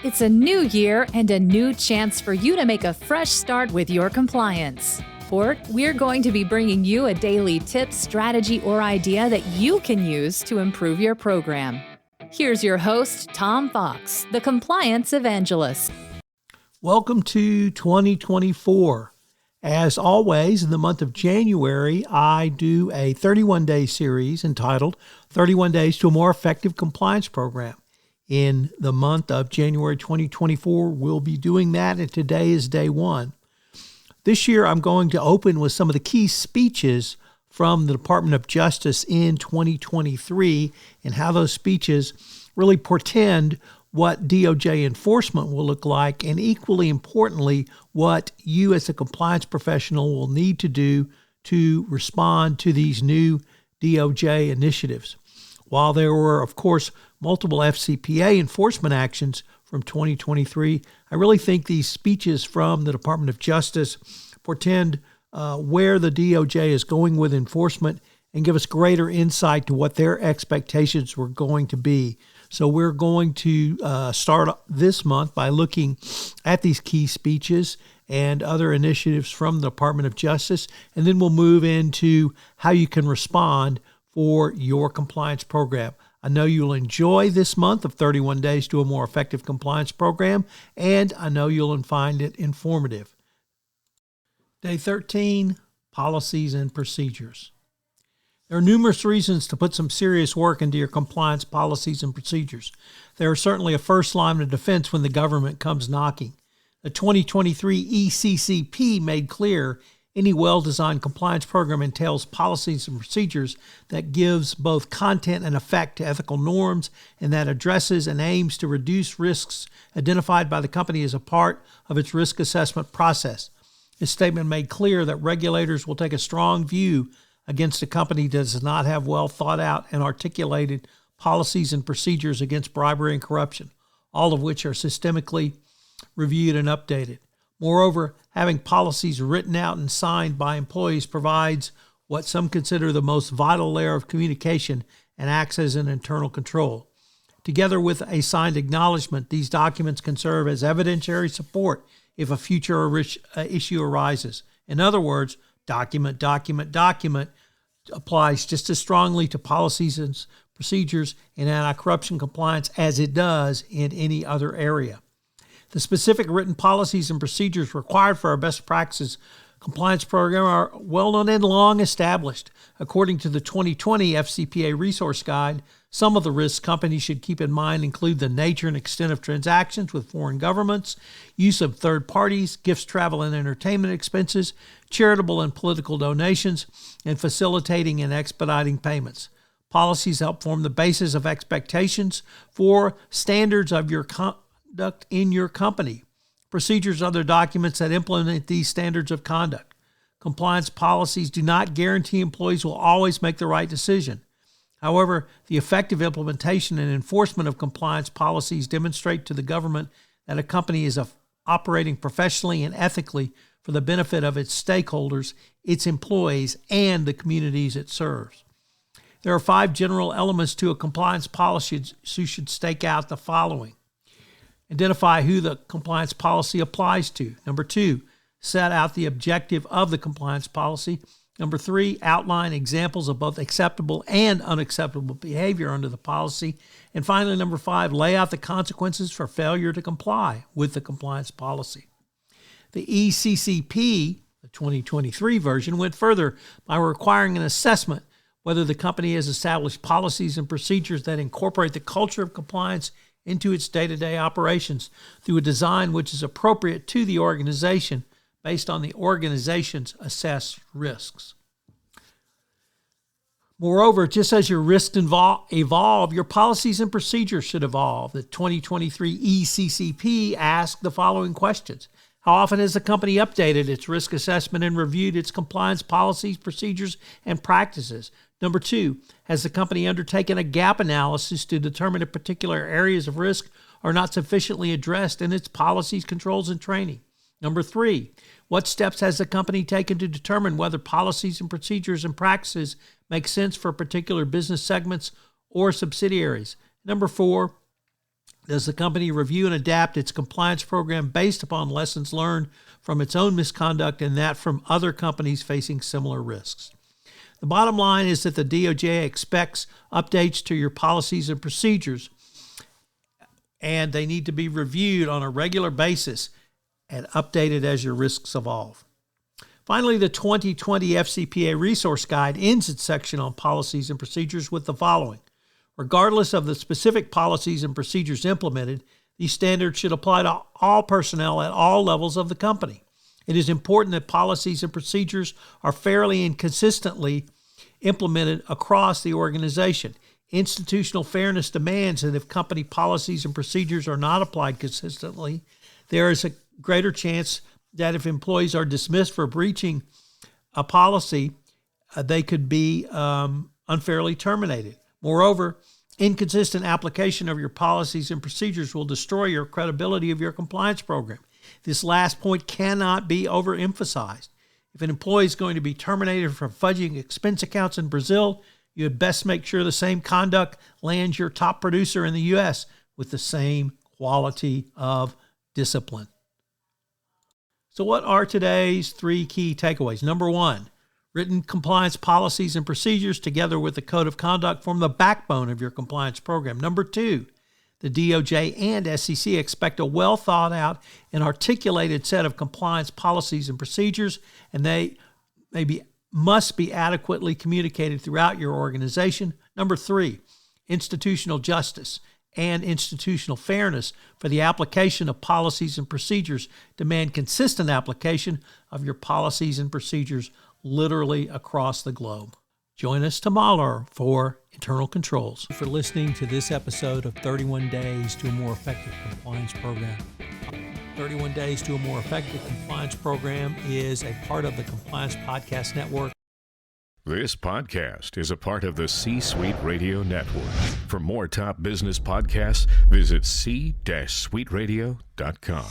It's a new year and a new chance for you to make a fresh start with your compliance. We're going to be bringing you a daily tip, strategy, or idea that you can use to improve your program. Here's your host, Tom Fox, the Compliance Evangelist. Welcome to 2024. As always, in the month of January, I do a 31-day series entitled 31 Days to a More Effective Compliance Program. In the month of January 2024, we'll be doing that, and today is day one. This year, I'm going to open with some of the key speeches from the Department of Justice in 2023 and how those speeches really portend what DOJ enforcement will look like, and equally importantly, what you as a compliance professional will need to do to respond to these new DOJ initiatives. While there were, of course, multiple FCPA enforcement actions from 2023, I really think these speeches from the Department of Justice portend where the DOJ is going with enforcement and give us greater insight to what their expectations were going to be. So we're going to start this month by looking at these key speeches and other initiatives from the Department of Justice, and then we'll move into how you can respond for your compliance program. I know you'll enjoy this month of 31 Days to a More Effective Compliance Program, and I know you'll find it informative. Day 13, Policies and Procedures. There are numerous reasons to put some serious work into your compliance policies and procedures. They are certainly a first line of defense when the government comes knocking. The 2023 ECCP made clear any well-designed compliance program entails policies and procedures that gives both content and effect to ethical norms, and that addresses and aims to reduce risks identified by the company as a part of its risk assessment process. This statement made clear that regulators will take a strong view against a company that does not have well thought out and articulated policies and procedures against bribery and corruption, all of which are systemically reviewed and updated. Moreover, having policies written out and signed by employees provides what some consider the most vital layer of communication and acts as an internal control. Together with a signed acknowledgement, these documents can serve as evidentiary support if a future issue arises. In other words, document applies just as strongly to policies and procedures in anti-corruption compliance as it does in any other area. The specific written policies and procedures required for our best practices compliance program are well known and long established. According to the 2020 FCPA Resource Guide, some of the risks companies should keep in mind include the nature and extent of transactions with foreign governments, use of third parties, gifts, travel, and entertainment expenses, charitable and political donations, and facilitating and expediting payments. Policies help form the basis of expectations for standards of your conduct in your company. Procedures are other documents that implement these standards of conduct. Compliance policies do not guarantee employees will always make the right decision. However, the effective implementation and enforcement of compliance policies demonstrate to the government that a company is operating professionally and ethically for the benefit of its stakeholders, its employees, and the communities it serves. There are 5 general elements to a compliance policy, so you should stake out the following. Identify who the compliance policy applies to. Number 2, set out the objective of the compliance policy. Number 3, outline examples of both acceptable and unacceptable behavior under the policy. And finally, number 5, lay out the consequences for failure to comply with the compliance policy. The ECCP, the 2023 version, went further by requiring an assessment whether the company has established policies and procedures that incorporate the culture of compliance into its day-to-day operations through a design which is appropriate to the organization based on the organization's assessed risks. Moreover, just as your risks evolve, your policies and procedures should evolve. The 2023 ECCP asked the following questions. How often has the company updated its risk assessment and reviewed its compliance policies, procedures, and practices? Number 2, has the company undertaken a gap analysis to determine if particular areas of risk are not sufficiently addressed in its policies, controls, and training? Number 3, what steps has the company taken to determine whether policies and procedures and practices make sense for particular business segments or subsidiaries? Number 4, Does the company review and adapt its compliance program based upon lessons learned from its own misconduct and that from other companies facing similar risks? The bottom line is that the DOJ expects updates to your policies and procedures, and they need to be reviewed on a regular basis and updated as your risks evolve. Finally, the 2020 FCPA Resource Guide ends its section on policies and procedures with the following. Regardless of the specific policies and procedures implemented, these standards should apply to all personnel at all levels of the company. It is important that policies and procedures are fairly and consistently implemented across the organization. Institutional fairness demands that if company policies and procedures are not applied consistently, there is a greater chance that if employees are dismissed for breaching a policy, they could be unfairly terminated. Moreover, inconsistent application of your policies and procedures will destroy your credibility of your compliance program. This last point cannot be overemphasized. If an employee is going to be terminated for fudging expense accounts in Brazil, you had best make sure the same conduct lands your top producer in the U.S. with the same quality of discipline. So what are today's 3 key takeaways? Number 1, written compliance policies and procedures together with the code of conduct form the backbone of your compliance program. Number 2, the DOJ and SEC expect a well thought out and articulated set of compliance policies and procedures, and they must be adequately communicated throughout your organization. Number 3, institutional justice and institutional fairness for the application of policies and procedures demand consistent application of your policies and procedures literally across the globe. Join us tomorrow for Internal Controls. For listening to this episode of 31 Days to a More Effective Compliance Program. 31 Days to a More Effective Compliance Program is a part of the Compliance Podcast Network. This podcast is a part of the C-Suite Radio Network. For more top business podcasts, visit c-suiteradio.com.